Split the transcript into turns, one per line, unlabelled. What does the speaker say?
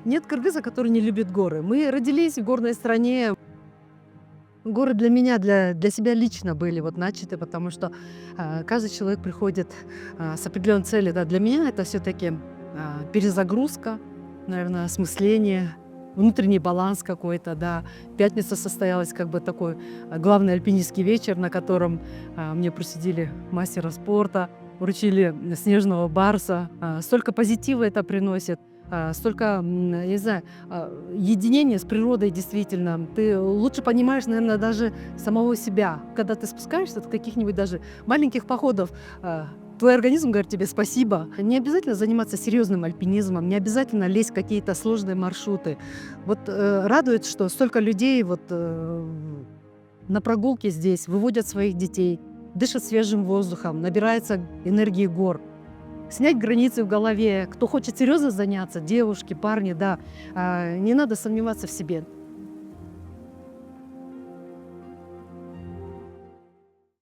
Нет кыргыза, который не любит горы. Мы родились в горной стране. Горы для меня, для себя лично были вот начаты, потому что каждый человек приходит с определенной целью. Да. Для меня это все-таки перезагрузка, наверное, осмысление, внутренний баланс какой-то. Да. Пятница состоялась как бы такой главный альпинистский вечер, на котором мне присудили мастера спорта, вручили снежного барса. Столько позитива это приносит. Столько, я не знаю, единения с природой действительно. Ты лучше понимаешь, наверное, даже самого себя. Когда ты спускаешься от каких-нибудь даже маленьких походов, твой организм говорит тебе спасибо. Не обязательно заниматься серьезным альпинизмом, не обязательно лезть в какие-то сложные маршруты. Вот радует, что столько людей вот, на прогулке здесь выводят своих детей, дышат свежим воздухом, набирается энергии гор. Снять границы в голове. Кто хочет серьезно заняться, девушки, парни, да, не надо сомневаться в себе.